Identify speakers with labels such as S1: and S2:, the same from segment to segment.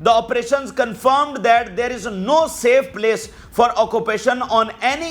S1: the operations confirmed that there is no safe place for occupation on any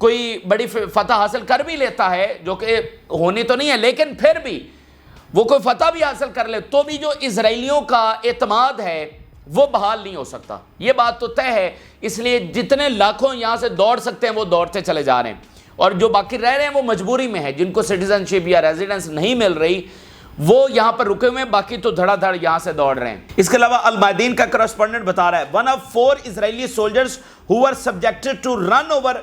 S1: کوئی بڑی فتح حاصل کر بھی لیتا ہے, جو کہ ہونی تو نہیں ہے, لیکن پھر بھی وہ کوئی فتح بھی حاصل کر لے تو بھی جو اسرائیلیوں کا اعتماد ہے وہ بحال نہیں ہو سکتا. یہ بات تو طے ہے. اس لیے جتنے لاکھوں یہاں سے دوڑ سکتے ہیں وہ دوڑتے چلے جا رہے ہیں, اور جو باقی رہ رہے ہیں وہ مجبوری میں ہے, جن کو سٹیزن شپ یا ریزیڈنس نہیں مل رہی وہ یہاں پر رکے ہوئے ہیں, باقی تو دھڑا دھڑ یہاں سے دوڑ رہے ہیں. اس کے علاوہ المیادین کا کرسپونڈنٹ بتا رہا ہے, one of 4 Israeli soldiers who were subjected to run over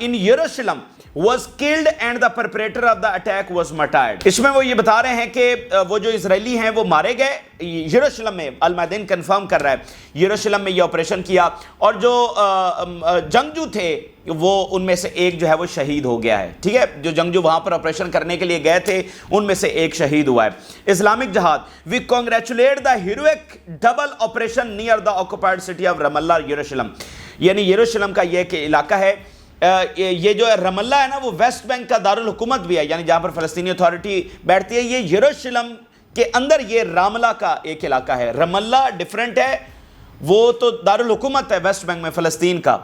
S1: in Jerusalem was killed and the perpetrator of the attack was martyred. اس میں وہ یہ بتا رہے ہیں کہ وہ جو اسرائیلی ہیں وہ مارے گئے یروشلم میں. المیادین کنفرم کر رہا ہے یروشلم میں یہ آپریشن کیا, اور جو جنگجو تھے وہ ان میں سے ایک جو ہے وہ شہید ہو گیا ہے. ٹھیک ہے, جو جنگجو وہاں پر آپریشن کرنے کے لیے گئے تھے ان میں سے ایک شہید ہوا ہے. اسلامک جہاد, we congratulate the heroic double operation near the occupied city of Ramallah Jerusalem. یعنی یروشلم کا یہ کہ علاقہ ہے, یہ جو رام اللہ ہے نا وہ ویسٹ بینک کا دارالحکومت بھی ہے, یعنی جہاں پر فلسطینی اتھارٹی بیٹھتی ہے. یہ یروشلم کے اندر یہ راملہ کا ایک علاقہ ہے. رام اللہ ڈیفرنٹ ہے, وہ تو دارالحکومت ہے ویسٹ بینک میں فلسطین کا,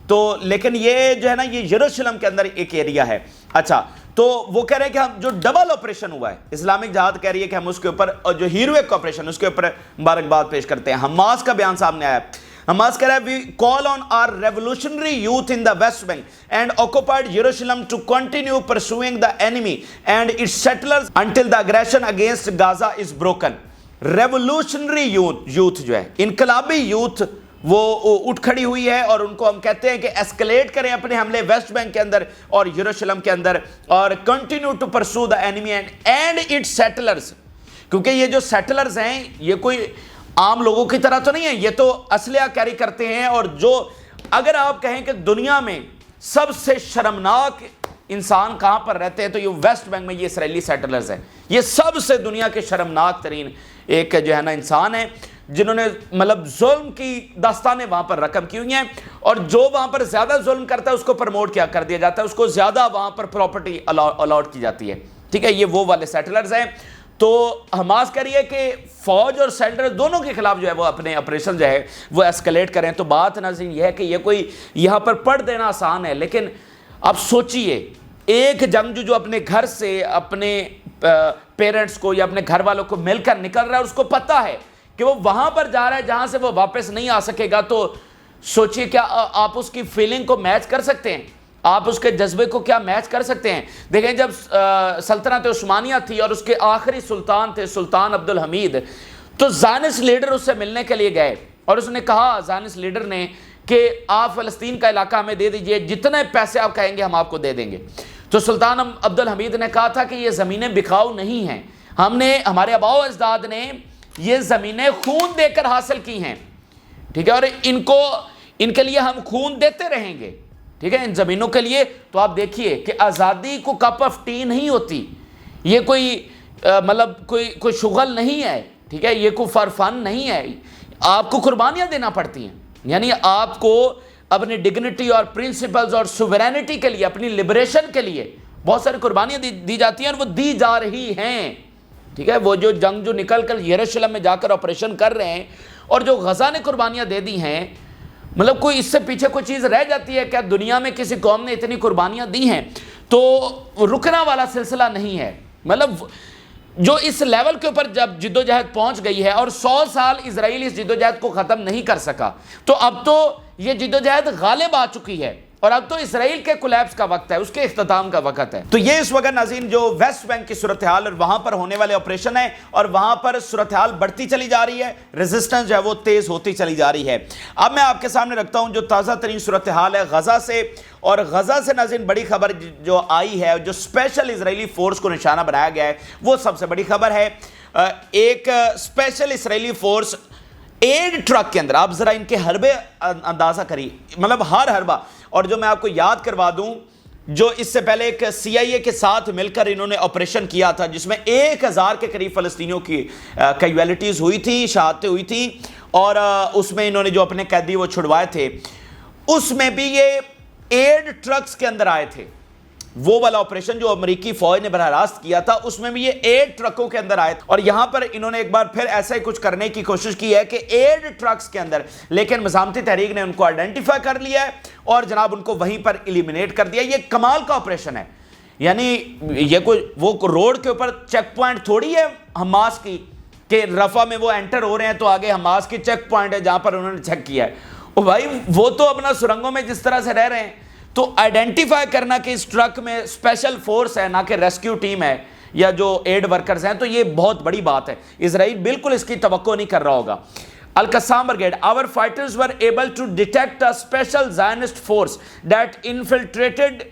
S1: تو لیکن یہ جو ہے نا یہ یروشلم کے اندر ایک ایریا ہے. اچھا, تو وہ کہہ رہے ہیں کہ ہم جو ڈبل آپریشن ہوا ہے, اسلامک جہاد کہہ رہی ہے کہ ہم اس کے اوپر, اور جو ہیروئک آپریشن اس کے اوپر مبارکباد پیش کرتے ہیں. حماس کا بیان سامنے آیا ہے. حماس کہہ رہا ہے we call on our revolutionary youth in the West Bank and occupied Jerusalem to continue pursuing the enemy and its settlers until the aggression against Gaza is broken. Revolutionary youth جو ہے, انقلابی youth, وہ اٹھ کھڑی ہوئی ہے, اور ان کو ہم کہتے ہیں کہ ایسکلیٹ کریں اپنے حملے ویسٹ بینک کے اندر اور یروشلم کے اندر, اور continue to pursue the enemy and its settlers. کیونکہ یہ جو سیٹلرز ہیں یہ کوئی عام لوگوں کی طرح تو نہیں ہے, یہ تو اسلحہ کیری کرتے ہیں. اور جو اگر آپ کہیں کہ دنیا میں سب سے شرمناک انسان کہاں پر رہتے ہیں تو یہ ویسٹ بینک میں یہ اسرائیلی سیٹلرز ہیں. یہ سب سے دنیا کے شرمناک ترین ایک جو ہے نا انسان ہیں, جنہوں نے مطلب ظلم کی داستانیں وہاں پر رقم کی ہوئی ہیں, اور جو وہاں پر زیادہ ظلم کرتا ہے اس کو پروموٹ کیا کر دیا جاتا ہے, اس کو زیادہ وہاں پر پراپرٹی الاٹ کی جاتی ہے. ٹھیک ہے, یہ وہ والے سیٹلرز ہیں. تو حماس کہہ رہی ہے کہ فوج اور سیٹلر دونوں کے خلاف جو ہے وہ اپنے آپریشن جو ہے وہ ایسکلیٹ کریں. تو بات ناظرین یہ ہے کہ یہ کوئی یہاں پر پڑھ دینا آسان ہے, لیکن اب سوچئے ایک جنگجو جو اپنے گھر سے اپنے پیرنٹس کو یا اپنے گھر والوں کو مل کر نکل رہا ہے, اس کو پتہ ہے کہ وہ وہاں پر جا رہا ہے جہاں سے وہ واپس نہیں آ سکے گا, تو سوچئے کیا آپ اس کی فیلنگ کو میچ کر سکتے ہیں؟ آپ اس کے جذبے کو کیا میچ کر سکتے ہیں؟ دیکھیں جب سلطنت عثمانیہ تھی اور اس کے آخری سلطان تھے سلطان عبدالحمید, تو زائنسٹ لیڈر اس سے ملنے کے لیے گئے, اور اس نے کہا زائنسٹ لیڈر نے کہ آپ فلسطین کا علاقہ ہمیں دے دیجئے, جتنے پیسے آپ کہیں گے ہم آپ کو دے دیں گے. تو سلطان عبدالحمید نے کہا تھا کہ یہ زمینیں بکھاؤ نہیں ہیں, ہمارے آباء و اجداد نے یہ زمینیں خون دے کر حاصل کی ہیں. ٹھیک ہے, اور ان کے لیے ہم خون دیتے رہیں گے. ٹھیک ہے, ان زمینوں کے لیے. تو آپ دیکھیے کہ آزادی کو کپ آف ٹی نہیں ہوتی, یہ کوئی مطلب کوئی شغل نہیں ہے. ٹھیک ہے, یہ کوئی فار فن نہیں ہے, آپ کو قربانیاں دینا پڑتی ہیں. یعنی آپ کو اپنی ڈگنیٹی اور پرنسپلز اور سوورینٹی کے لیے, اپنی لبریشن کے لیے بہت ساری قربانیاں دی جاتی ہیں, اور وہ دی جا رہی ہیں. ٹھیک ہے, وہ جو جنگ جو نکل کر یروشلم میں جا کر آپریشن کر رہے ہیں, اور جو غزہ نے قربانیاں دے دی ہیں, مطلب کوئی اس سے پیچھے کوئی چیز رہ جاتی ہے کیا؟ دنیا میں کسی قوم نے اتنی قربانیاں دی ہیں تو رکنا والا سلسلہ نہیں ہے. مطلب جو اس لیول کے اوپر جب جدوجہد پہنچ گئی ہے, اور 100 سال اسرائیل اس جدوجہد کو ختم نہیں کر سکا, تو اب تو یہ جدوجہد غالب آ چکی ہے, اور اب تو اسرائیل کے کولیپس کا وقت ہے, اس کے اختتام کا وقت ہے. تو یہ اس وقت ناظرین جو ویسٹ بینک کی صورتحال اور وہاں پر ہونے والے آپریشن ہیں, اور وہاں پر صورتحال بڑھتی چلی جا رہی ہے, ریزسٹنس جو ہے وہ تیز ہوتی چلی جا رہی ہے. اب میں آپ کے سامنے رکھتا ہوں جو تازہ ترین صورتحال ہے غزہ سے, اور غزہ سے ناظرین بڑی خبر جو آئی ہے, جو اسپیشل اسرائیلی فورس کو نشانہ بنایا گیا ہے, وہ سب سے بڑی خبر ہے. ایک اسپیشل اسرائیلی فورس ایڈ ٹرک کے اندر, آپ ذرا ان کے حربے اندازہ کریے, مطلب ہر حربہ. اور جو میں آپ کو یاد کروا دوں, جو اس سے پہلے ایک CIA کے ساتھ مل کر انہوں نے آپریشن کیا تھا, جس میں 1000 کے قریب فلسطینیوں کی کیجویلٹیز ہوئی تھی, شہادتیں ہوئی تھیں, اور اس میں انہوں نے جو اپنے قیدی وہ چھڑوائے تھے, اس میں بھی یہ ایڈ ٹرکس کے اندر آئے تھے. وہ والا آپریشن جو امریکی فوج نے براہ راست کیا تھا اس میں بھی یہ 8 ٹرکوں کے اندر آئے تھے، اور یہاں پر انہوں نے ایک بار پھر ایسا ہی کچھ کرنے کی کوشش کی ہے کہ 8 ٹرکس کے اندر، لیکن مزاحمتی تحریک نے ان کو آئیڈینٹیفائی کر لیا ہے اور جناب ان کو وہیں پر ایلیمینیٹ کر دیا۔ یہ کمال کا آپریشن ہے، یعنی یہ کوئی وہ روڈ کے اوپر چیک پوائنٹ تھوڑی ہے حماس کی کہ رفح میں وہ انٹر ہو رہے ہیں تو آگے حماس کی چیک پوائنٹ ہے جہاں پر انہوں نے چیک کیا ہے۔ او بھائی وہ تو اپنا سرنگوں میں جس طرح سے رہ رہے ہیں، تو آئیڈینٹیفائی کرنا کہ اس ٹرک میں اسپیشل فورس ہے نہ کہ ریسکیو ٹیم ہے یا جو ایڈ ورکرز ہیں، تو یہ بہت بڑی بات ہے۔ اسرائیل بالکل اس کی توقع نہیں کر رہا ہوگا۔ Al-Qassam brigade: Our fighters were able to detect a special Zionist force that infiltrated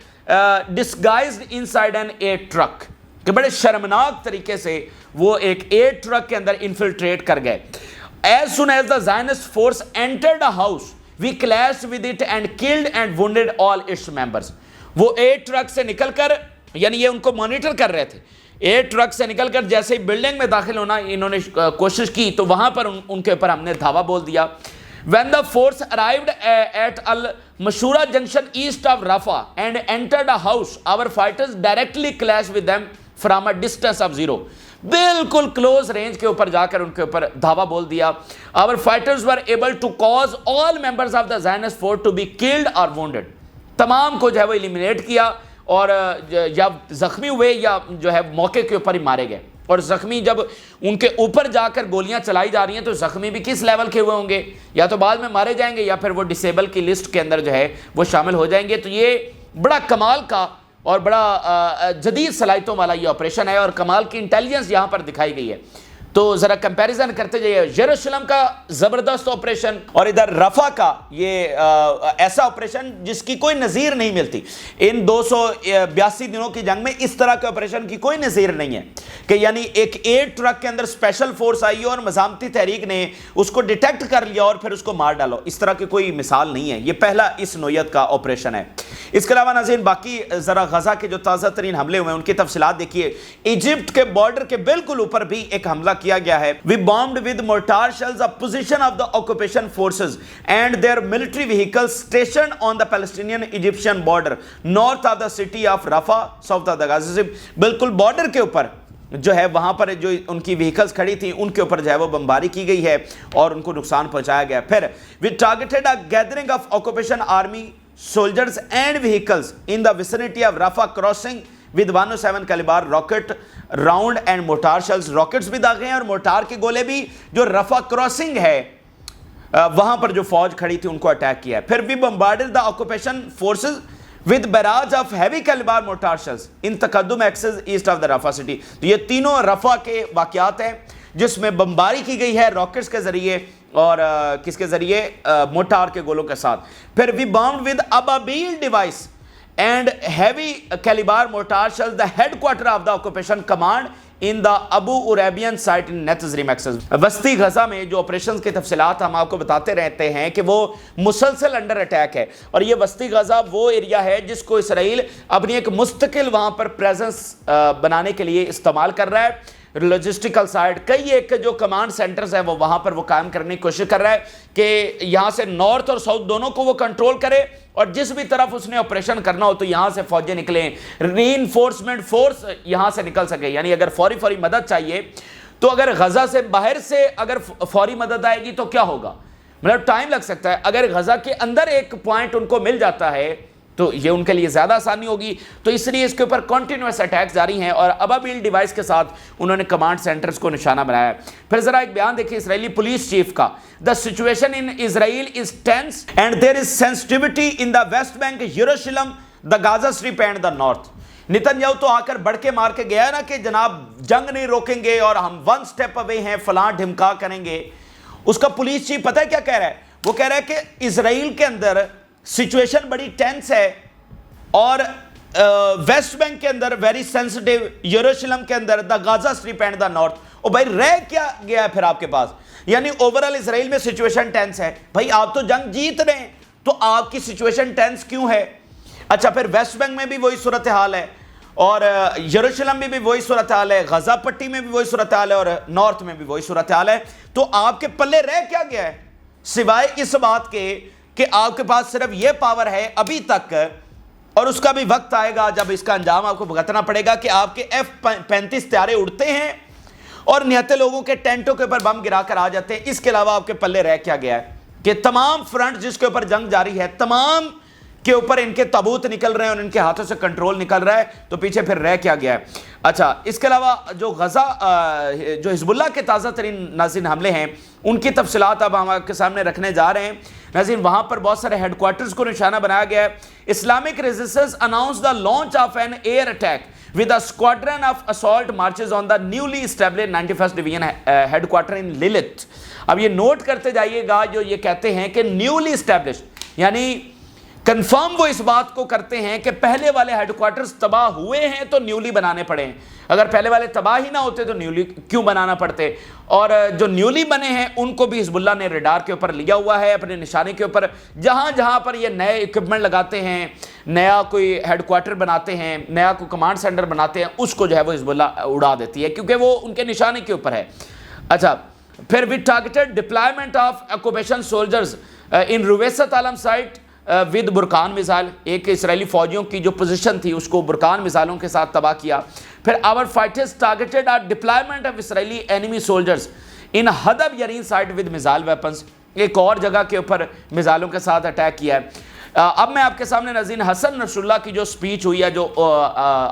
S1: disguised inside an 8 truck، کہ بڑے شرمناک طریقے سے وہ ایک 8 ٹرک کے اندر انفلٹریٹ کر گئے۔ As soon as the Zionist force entered a house, we clashed with it and killed and wounded all its members۔ وہ 8 ٹرک سے نکل کر، یعنی یہ ان کو مانیٹر کر رہے تھے، 8 ٹرک سے نکل کر جیسے ہی بلڈنگ میں داخل ہونا انہوں نے کوشش کی تو وہاں پر ان کے اوپر ہم نے دھاوا بول دیا۔ When the force arrived at Al-Mashura junction east of Rafah and entered a house, our fighters directly clashed with them from a distance of 0۔ بالکل کلوز رینج کے اوپر جا کر ان کے اوپر دھاوا بول دیا۔ Our fighters were able to cause all members of the Zionist force to be killed or wounded۔ تمام کو جو ہے وہ ایلیمینیٹ کیا اور یا زخمی ہوئے یا جو ہے موقع کے اوپر ہی مارے گئے۔ اور زخمی جب ان کے اوپر جا کر گولیاں چلائی جا رہی ہیں تو زخمی بھی کس لیول کے ہوئے ہوں گے، یا تو بعد میں مارے جائیں گے یا پھر وہ ڈسیبل کی لسٹ کے اندر جو ہے وہ شامل ہو جائیں گے۔ تو یہ بڑا کمال کا اور بڑا جدید صلاحیتوں والا یہ آپریشن ہے اور کمال کی انٹیلیجنس یہاں پر دکھائی گئی ہے۔ تو ذرا کمپیریزن کرتے جائیے، یروشلم کا زبردست آپریشن اور ادھر رفح کا یہ ایسا آپریشن جس کی کوئی نظیر نہیں ملتی۔ ان 282 دنوں کی جنگ میں اس طرح کے آپریشن کی کوئی نظیر نہیں ہے کہ یعنی ایک 8 ٹرک کے اندر اسپیشل فورس آئی اور مزاحمتی تحریک نے اس کو ڈیٹیکٹ کر لیا اور پھر اس کو مار ڈالو۔ اس طرح کی کوئی مثال نہیں ہے، یہ پہلا اس نوعیت کا آپریشن ہے۔ اس کے علاوہ ناظرین باقی ذرا غزہ کے جو تازہ ترین حملے ہوئے ہیں ان کی تفصیلات دیکھیے۔ ایجپٹ کے بارڈر کے بالکل اوپر بھی ایک حملہ کیا گیا ہے۔ We bombed with mortar shells a position of the occupation forces and their military vehicles stationed on the Palestinian-Egyptian border north of the city of Rafah, south of the Gaza Strip۔ بالکل border کے اوپر جو ہے وہاں پر جو ان کی vehicles کھڑی تھی ان کے اوپر جو ہے وہ بمباری کی گئی ہے اور ان کو نقصان پہنچایا گیا۔ پھر we targeted a gathering of occupation army soldiers and vehicles in the vicinity of Rafah crossing with 107 caliber rocket round and mortar shells۔ Rockets بھی داغے ہیں اور مورٹار کے گولے بھی جو رفح کراسنگ ہے وہاں پر جو فوج کھڑی تھی ان کو اٹیک کیا ہے۔ پھر we bombarded the occupation forces with barrage of heavy caliber mortar shells in تقدم access east of the Rafah city۔ تو یہ تینوں رفح کے واقعات ہیں جس میں بمباری کی گئی ہے راکٹس کے ذریعے اور کس کے ذریعے، موٹار کے گولوں کے ساتھ۔ پھر we bombed with Ababil device and heavy caliber mortar shells the headquarter of the occupation command in the Abu Urabian site in Netzarim access۔ وسطی غزہ میں جو آپریشنز کی تفصیلات ہم آپ کو بتاتے رہتے ہیں کہ وہ مسلسل انڈر اٹیک ہے، اور یہ وسطی غزہ وہ ایریا ہے جس کو اسرائیل اپنی ایک مستقل وہاں پر پریزنس بنانے کے لیے استعمال کر رہا ہے۔ لوجسٹیکل سائٹ کئی ایک جو کمانڈ سینٹرز ہیں وہ وہاں پر وہ قائم کرنے کی کوشش کر رہا ہے کہ یہاں سے نارتھ اور ساؤتھ دونوں کو وہ کنٹرول کرے، اور جس بھی طرف اس نے آپریشن کرنا ہو تو یہاں سے فوجیں نکلیں، ری انفورسمنٹ فورس یہاں سے نکل سکے۔ یعنی اگر فوری مدد چاہیے تو اگر غزہ سے باہر سے اگر فوری مدد آئے گی تو کیا ہوگا، مطلب ٹائم لگ سکتا ہے۔ اگر غزہ کے اندر ایک پوائنٹ ان کو مل جاتا ہے تو یہ ان کے لیے زیادہ آسانی ہوگی، تو اس لیے اس کے اوپر کنٹینیوس اٹیک جاری ہیں اور ابابیل ڈیوائس کے ساتھ انہوں نے کمانڈ سینٹرز کو نشانہ بنایا ہے۔ پھر ذرا ایک بیان دیکھیں اسرائیلی پولیس چیف کا، The situation in Israel is tense and there is sensitivity in the West Bank, Jerusalem, the Gaza Strip and the North۔ Nitin Yahoo تو آ کر بڑھ کے مار کے گیا نا کہ جناب جنگ نہیں روکیں گے اور ہم 1 step away ہیں، فلاں ڈھمکا کریں گے۔ اس کا پولیس چیف پتہ ہے کیا کہہ رہا ہے؟ وہ کہہ رہا ہے کہ اسرائیل کے اندر سچویشن بڑی ٹینس ہے اور ویسٹ بینک کے اندر ویری سینسٹیو، یروشلم کے اندر the Gaza Strip and the north. اور بھائی رہ کیا گیا ہے پھر آپ کے پاس؟ یعنی اوورال اسرائیل میں سچویشن ٹینس ہے۔ بھائی آپ تو جنگ جیت رہے ہیں تو آپ کی سچویشن ٹینس کیوں ہے؟ اچھا پھر ویسٹ بینک میں بھی وہی صورتحال ہے اور یروشلم میں بھی وہی صورتحال ہے، غزہ پٹی میں بھی وہی صورتحال ہے اور نارتھ میں بھی وہی صورتحال ہے، تو آپ کے پلے رہ کیا گیا ہے سوائے اس بات کے کہ آپ کے پاس صرف یہ پاور ہے ابھی تک اور اس کا بھی وقت آئے گا جب اس کا انجام آپ کو بھگتنا پڑے گا کہ آپ کے F-35 طیارے اڑتے ہیں اور نہتے لوگوں کے ٹینٹوں کے اوپر بم گرا کر آ جاتے ہیں. اس کے علاوہ آپ کے پلے رہ کیا گیا ہے کہ تمام فرنٹ جس کے اوپر جنگ جاری ہے تمام کے اوپر ان کے تابوت نکل رہے ہیں اور ان کے ہاتھوں سے کنٹرول نکل رہا ہے, تو پیچھے پھر رہ کیا گیا ہے. اچھا, اس کے علاوہ جو غزہ جو حزب اللہ کے تازہ ترین ناظرین حملے ہیں ان کی تفصیلات اب ہم آپ کے سامنے رکھنے جا رہے ہیں. ناظرین, وہاں پر بہت سارے ہیڈ کوارٹرز کو نشانہ بنایا گیا ہے. Islamic resistance announce the launch of an air attack with a squadron of assault marches on the newly established 91st Division headquarter in Lilith. اب یہ نوٹ کرتے جائیے گا, جو یہ کہتے ہیں کہ نیولی اسٹیبلشڈ یعنی کنفرم وہ اس بات کو کرتے ہیں کہ پہلے والے ہیڈ کوارٹرز تباہ ہوئے ہیں تو نیولی بنانے پڑے ہیں. اگر پہلے والے تباہ ہی نہ ہوتے تو نیولی کیوں بنانا پڑتے؟ اور جو نیولی بنے ہیں ان کو بھی حزب اللہ نے ریڈار کے اوپر لیا ہوا ہے, اپنے نشانے کے اوپر. جہاں جہاں پر یہ نئے اکوپمنٹ لگاتے ہیں, نیا کوئی ہیڈ کوارٹر بناتے ہیں, نیا کوئی کمانڈ سینٹر بناتے ہیں, اس کو جو ہے وہ حزب اللہ اڑا دیتی ہے کیونکہ وہ ان کے نشانے کے اوپر ہے. اچھا, پھر we targeted deployment of occupation soldiers in Ruwaisat Alam site with Burkan missile. ایک اسرائیلی فوجیوں کی جو پوزیشن تھی اس کو برکان میزائلوں کے ساتھ تباہ کیا. پھر our fighters targeted our deployment of Israeli enemy soldiers in Hadab Yarin site with missile weapons. ایک اور جگہ کے اوپر میزائلوں کے ساتھ اٹیک کیا ہے. اب میں آپ کے سامنے ناظرین حسن نصر اللہ کی جو سپیچ ہوئی ہے, جو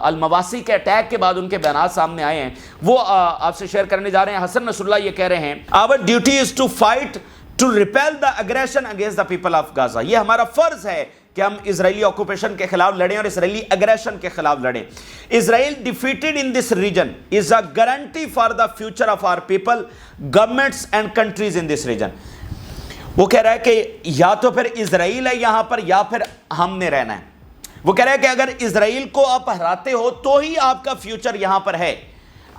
S1: المواسی کے اٹیک کے بعد ان کے بیانات سامنے آئے ہیں, وہ آپ سے شیئر کرنے جا رہے ہیں. حسن نصر اللہ یہ کہہ رہے ہیں, our duty is to fight to repel the aggression against the people of Gaza. یہ ہمارا فرض ہے کہ ہم اسرائیلی آکوپیشن کے خلاف لڑیں اور اسرائیلی اگریشن کے خلاف لڑیں. Israel defeated in this region is a guarantee for the future of our people, governments and countries in this region. وہ کہہ رہا ہے کہ یا تو پھر اسرائیل ہے یہاں پر یا پھر ہم نے رہنا ہے. وہ کہہ رہا ہے کہ اگر اسرائیل کو آپ ہراتے ہو تو ہی آپ کا فیوچر یہاں پر ہے.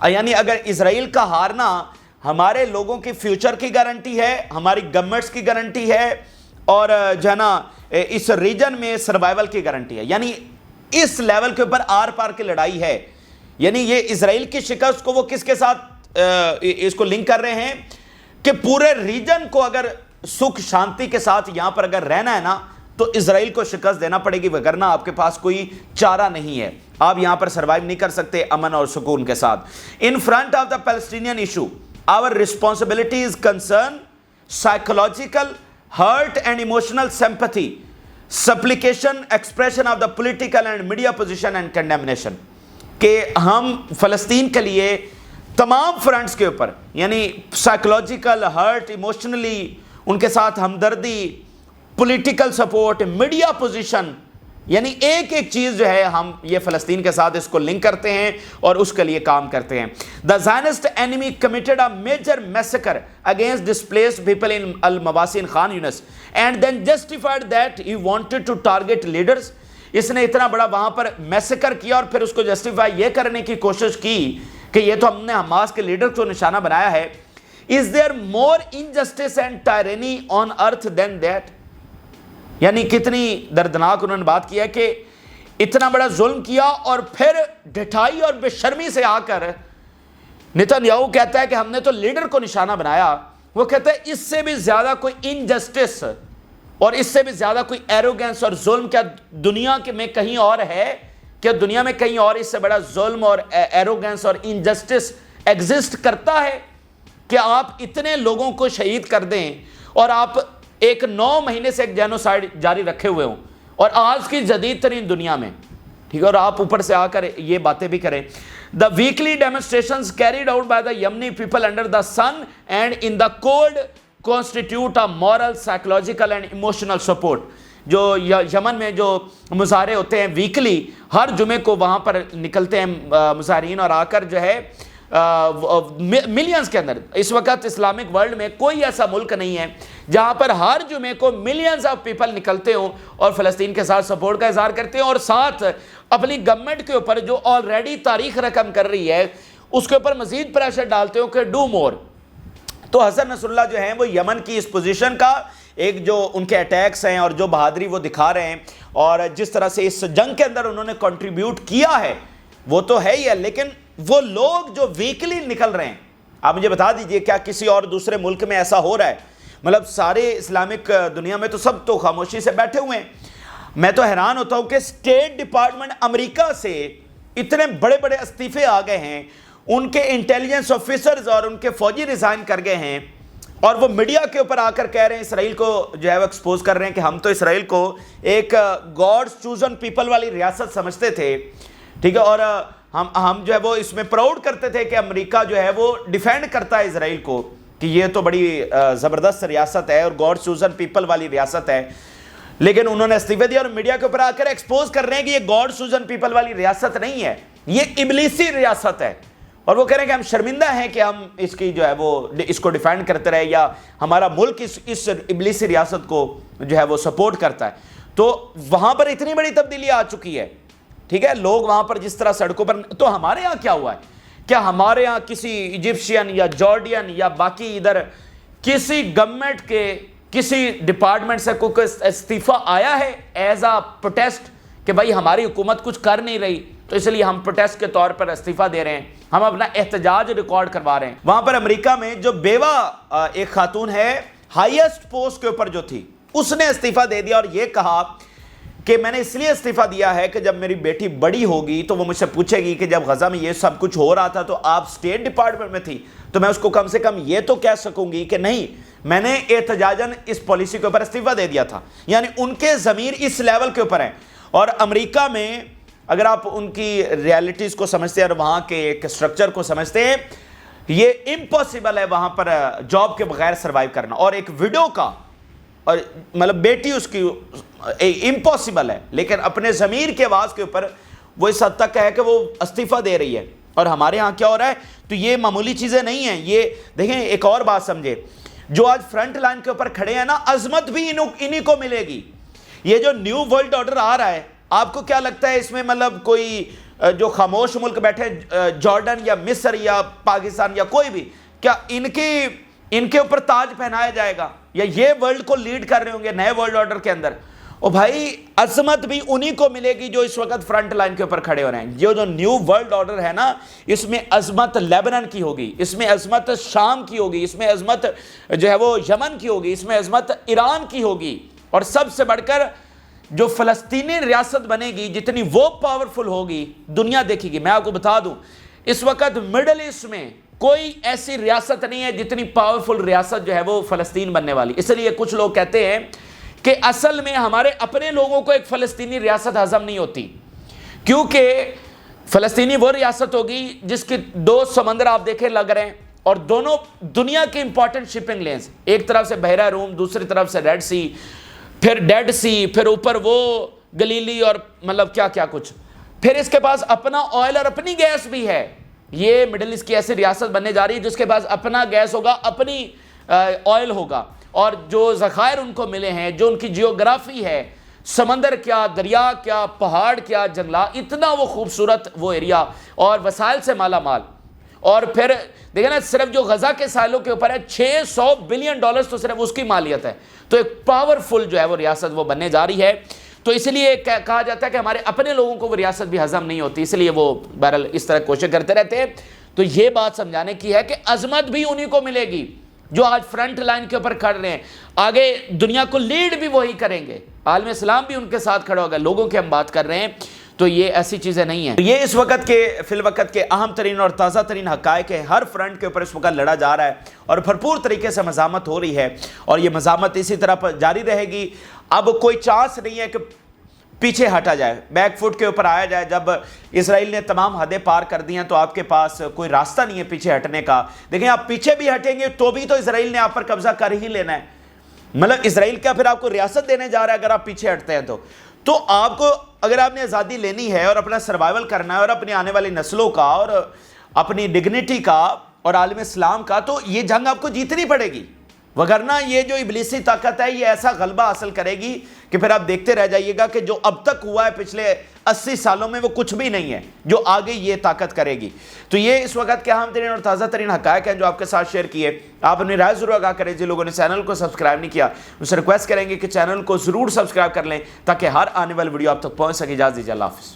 S1: یعنی اگر اسرائیل کا ہارنا ہمارے لوگوں کی فیوچر کی گارنٹی ہے, ہماری گورنمنٹس کی گارنٹی ہے, اور جو ہے نا اس ریجن میں سروائیول کی گارنٹی ہے. یعنی اس لیول کے اوپر آر پار کی لڑائی ہے. یعنی یہ اسرائیل کی شکست کو وہ کس کے ساتھ اس کو لنک کر رہے ہیں کہ پورے ریجن کو اگر سکھ شانتی کے ساتھ یہاں پر اگر رہنا ہے نا تو اسرائیل کو شکست دینا پڑے گی, وگرنہ آپ کے پاس کوئی چارہ نہیں ہے. آپ یہاں پر سروائیو نہیں کر سکتے امن اور سکون کے ساتھ. In front of the Palestinian issue our responsibility is concern, psychological hurt and emotional sympathy, supplication, expression of the political and media position and condemnation. کہ ہم فلسطین کے لیے تمام فرنٹس کے اوپر یعنی سائیکولوجیکل ہرٹ, ایموشنلی ان کے ساتھ ہمدردی, پولیٹیکل سپورٹ, میڈیا پوزیشن, یعنی ایک ایک چیز جو ہے ہم یہ فلسطین کے ساتھ اس کو لنک کرتے ہیں اور اس کے لیے کام کرتے ہیں. The Zionist enemy committed a major massacre against displaced people in Al-Mawasi in Khan Yunis and then justified that he wanted to target leaders. اس نے اتنا بڑا وہاں پر میسیکر کیا اور پھر اس کو جسٹیفائی یہ کرنے کی کوشش کی کہ یہ تو ہم نے حماس کے لیڈر کو نشانہ بنایا ہے. Is there more injustice and tyranny on earth than that? یعنی کتنی دردناک انہوں نے بات کیا کہ اتنا بڑا ظلم کیا اور پھر ڈھٹائی اور بے شرمی سے آ کر نیتن یاہو کہتا ہے کہ ہم نے تو لیڈر کو نشانہ بنایا. وہ کہتا ہے اس سے بھی زیادہ کوئی انجسٹس اور اس سے بھی زیادہ کوئی ایروگنس اور ظلم کیا دنیا میں کہیں اور ہے؟ کیا دنیا میں کہیں اور اس سے بڑا ظلم اور ایروگنس اور انجسٹس ایگزسٹ کرتا ہے کہ آپ اتنے لوگوں کو شہید کر دیں اور آپ ایک 9 مہینے سے ایک جینوسائیڈ جاری رکھے ہوئے ہوں اور آج کی جدید ترین دنیا میں, ٹھیک ہے, اور آپ اوپر سے آ کر یہ باتیں بھی کریں. The weekly demonstrations carried out by the Yemeni people under the sun and in the cold constitute a moral, psychological and emotional support. جو یمن میں جو مظاہرے ہوتے ہیں ویکلی, ہر جمعے کو وہاں پر نکلتے ہیں مظاہرین اور آ کر جو ہے ملینز کے اندر. اس وقت اسلامک ورلڈ میں کوئی ایسا ملک نہیں ہے جہاں پر ہر جمعے کو ملینز آف پیپل نکلتے ہوں اور فلسطین کے ساتھ سپورٹ کا اظہار کرتے ہیں اور ساتھ اپنی گورنمنٹ کے اوپر جو آلریڈی تاریخ رقم کر رہی ہے اس کے اوپر مزید پریشر ڈالتے ہوں کہ ڈو مور. تو حسن نصر اللہ جو ہیں وہ یمن کی اس پوزیشن کا ایک جو ان کے اٹیکس ہیں اور جو بہادری وہ دکھا رہے ہیں اور جس طرح سے اس جنگ کے اندر انہوں نے کنٹریبیوٹ کیا ہے وہ تو ہے ہی ہے, لیکن وہ لوگ جو ویکلی نکل رہے ہیں, آپ مجھے بتا دیجئے کیا کسی اور دوسرے ملک میں ایسا ہو رہا ہے؟ مطلب سارے اسلامک دنیا میں تو سب تو خاموشی سے بیٹھے ہوئے ہیں. میں تو حیران ہوتا ہوں کہ اسٹیٹ ڈپارٹمنٹ امریکہ سے اتنے بڑے بڑے استعفے آ گئے ہیں، ان کے انٹیلیجنس آفیسرز اور ان کے فوجی ریزائن کر گئے ہیں، اور وہ میڈیا کے اوپر آ کر کہہ رہے ہیں، اسرائیل کو جو ہے وہ ایکسپوز کر رہے ہیں کہ ہم تو اسرائیل کو ایک گاڈز چوزن پیپل والی ریاست سمجھتے تھے، ٹھیک ہے، اور ہم جو ہے وہ اس میں پراؤڈ کرتے تھے کہ امریکہ جو ہے وہ ڈیفینڈ کرتا ہے اسرائیل کو، کہ یہ تو بڑی زبردست ریاست ہے اور گاڈ چوزن پیپل والی ریاست ہے. لیکن انہوں نے استعفے دیا اور میڈیا کے اوپر آ کر ایکسپوز کر رہے ہیں کہ یہ گاڈ چوزن پیپل والی ریاست نہیں ہے، یہ ابلیسی ریاست ہے. اور وہ کہہ رہے ہیں کہ ہم شرمندہ ہیں کہ ہم اس کی جو ہے وہ اس کو ڈیفینڈ کرتے رہے، یا ہمارا ملک اس ابلیسی ریاست کو جو ہے وہ سپورٹ کرتا ہے. تو وہاں پر اتنی بڑی تبدیلی آ چکی ہے، ٹھیک ہے، لوگ وہاں پر جس طرح سڑکوں پر. تو ہمارے یہاں کیا ہوا ہے؟ کیا ہمارے ہاں کسی ایجپشین یا جارڈین یا باقی ادھر کسی گورنمنٹ کے کسی ڈپارٹمنٹ سے کوئی استعفیٰ آیا ہے ایز اے پروٹیسٹ کہ بھائی ہماری حکومت کچھ کر نہیں رہی تو اس لیے ہم پروٹیسٹ کے طور پر استعفیٰ دے رہے ہیں، ہم اپنا احتجاج ریکارڈ کروا رہے ہیں؟ وہاں پر امریکہ میں جو بیوہ ایک خاتون ہے ہائیسٹ پوسٹ کے اوپر جو تھی، اس نے استعفیٰ دے دیا اور یہ کہا کہ میں نے اس لیے استعفیٰ دیا ہے کہ جب میری بیٹی بڑی ہوگی تو وہ مجھ سے پوچھے گی کہ جب غزہ میں یہ سب کچھ ہو رہا تھا تو آپ اسٹیٹ ڈپارٹمنٹ میں تھی، تو میں اس کو کم سے کم یہ تو کہہ سکوں گی کہ نہیں، میں نے احتجاجاً اس پالیسی کے اوپر استعفیٰ دے دیا تھا. یعنی ان کے ضمیر اس لیول کے اوپر ہیں. اور امریکہ میں اگر آپ ان کی ریالٹیز کو سمجھتے ہیں اور وہاں کے ایک سٹرکچر کو سمجھتے ہیں، یہ امپاسبل ہے وہاں پر جاب کے بغیر سروائیو کرنا. اور ایک ویڈو کا اور مطلب بیٹی اس کی امپاسبل ہے، لیکن اپنے ضمیر کے آواز کے اوپر وہ اس حد تک ہے کہ وہ استعفیٰ دے رہی ہے. اور ہمارے ہاں کیا ہو رہا ہے؟ تو یہ معمولی چیزیں نہیں ہیں. یہ دیکھیں، ایک اور بات سمجھے، جو آج فرنٹ لائن کے اوپر کھڑے ہیں نا، عظمت بھی انہی کو ملے گی. یہ جو نیو ورلڈ آرڈر آ رہا ہے، آپ کو کیا لگتا ہے اس میں مطلب کوئی جو خاموش ملک بیٹھے جارڈن یا مصر یا پاکستان یا کوئی بھی، کیا ان کے اوپر تاج پہنایا جائے گا یا یہ ورلڈ کو لیڈ کر رہے ہوں گے نئے ورلڈ آرڈر کے اندر؟ او بھائی، عظمت بھی انہی کو ملے گی جو اس وقت فرنٹ لائن کے اوپر کھڑے ہو رہے ہیں. جو نیو ورلڈ آرڈر ہے نا، اس میں عظمت لیبنان کی ہوگی، اس میں عظمت شام کی ہوگی، اس میں عظمت جو ہے وہ یمن کی ہوگی، اس میں عظمت ایران کی ہوگی، اور سب سے بڑھ کر جو فلسطینی ریاست بنے گی، جتنی وہ پاورفل ہوگی دنیا دیکھے گی. میں آپ کو بتا دوں، اس وقت مڈل ایسٹ میں کوئی ایسی ریاست نہیں ہے جتنی پاورفل ریاست جو ہے وہ فلسطین بننے والی. اس لیے کچھ لوگ کہتے ہیں کہ اصل میں ہمارے اپنے لوگوں کو ایک فلسطینی ریاست ہضم نہیں ہوتی، کیونکہ فلسطینی وہ ریاست ہوگی جس کے 2 سمندر آپ دیکھیں لگ رہے ہیں، اور دونوں دنیا کے امپورٹنٹ شپنگ لینز، ایک طرف سے بحیرہ روم، دوسری طرف سے ریڈ سی، پھر ڈیڈ سی، پھر اوپر وہ گلیلی اور مطلب کیا کیا کچھ، پھر اس کے پاس اپنا آئل اور اپنی گیس بھی ہے. یہ مڈل ایسٹ کی ایسی ریاست بننے جا رہی ہے جس کے پاس اپنا گیس ہوگا، اپنی آئل ہوگا، اور جو ذخائر ان کو ملے ہیں، جو ان کی جیوگرافی ہے، سمندر کیا، دریا کیا، پہاڑ کیا، جنگلات، اتنا وہ خوبصورت وہ ایریا اور وسائل سے مالا مال. اور پھر دیکھیں نا، صرف جو غزہ کے ساحلوں کے اوپر ہے $600 بلین تو صرف اس کی مالیت ہے. تو ایک پاورفل جو ہے وہ ریاست وہ بننے جا رہی ہے. تو اس لیے کہا جاتا ہے کہ ہمارے اپنے لوگوں کو وہ ریاست بھی ہضم نہیں ہوتی، اس لیے وہ بہرحال اس طرح کوشش کرتے رہتے ہیں. تو یہ بات سمجھانے کی ہے کہ عظمت بھی انہی کو ملے گی جو آج فرنٹ لائن کے اوپر کھڑ رہے ہیں. آگے دنیا کو لیڈ بھی وہی کریں گے، عالم اسلام بھی ان کے ساتھ کھڑا ہوگا. لوگوں کی ہم بات کر رہے ہیں، تو یہ ایسی چیزیں نہیں ہیں. یہ اس وقت کے فی الوقت کے اہم ترین اور تازہ ترین حقائق ہیں. ہر فرنٹ کے اوپر اس وقت لڑا جا رہا ہے اور بھرپور طریقے سے مزاحمت ہو رہی ہے، اور یہ مزاحمت اسی طرح پر جاری رہے گی. اب کوئی چانس نہیں ہے کہ پیچھے ہٹا جائے، بیک فٹ کے اوپر آیا جائے. جب اسرائیل نے تمام حدیں پار کر دی ہیں تو آپ کے پاس کوئی راستہ نہیں ہے پیچھے ہٹنے کا. دیکھیں، آپ پیچھے بھی ہٹیں گے تو بھی تو اسرائیل نے آپ پر قبضہ کر ہی لینا ہے. مطلب اسرائیل کیا پھر آپ کو ریاست دینے جا رہا ہے اگر آپ پیچھے ہٹتے ہیں تو آپ کو، اگر آپ نے آزادی لینی ہے اور اپنا سروائیول کرنا ہے اور اپنی آنے والی نسلوں کا اور اپنی ڈگنیٹی کا اور عالم اسلام کا، تو یہ جنگ آپ کو جیتنی پڑے گی. وگرنہ یہ جو ابلیسی طاقت ہے یہ ایسا غلبہ حاصل کرے گی کہ پھر آپ دیکھتے رہ جائیے گا کہ جو اب تک ہوا ہے پچھلے 80 سالوں میں وہ کچھ بھی نہیں ہے جو آگے یہ طاقت کرے گی. تو یہ اس وقت کے اہم ترین اور تازہ ترین حقائق ہیں جو آپ کے ساتھ شیئر کیے. آپ اپنی رائے ضرور آگاہ کریں. جن لوگوں نے چینل کو سبسکرائب نہیں کیا ان سے ریکویسٹ کریں گے کہ چینل کو ضرور سبسکرائب کر لیں تاکہ ہر آنے والی ویڈیو آپ تک پہنچ سکے. اجازت دیجیے، اللہ حافظ.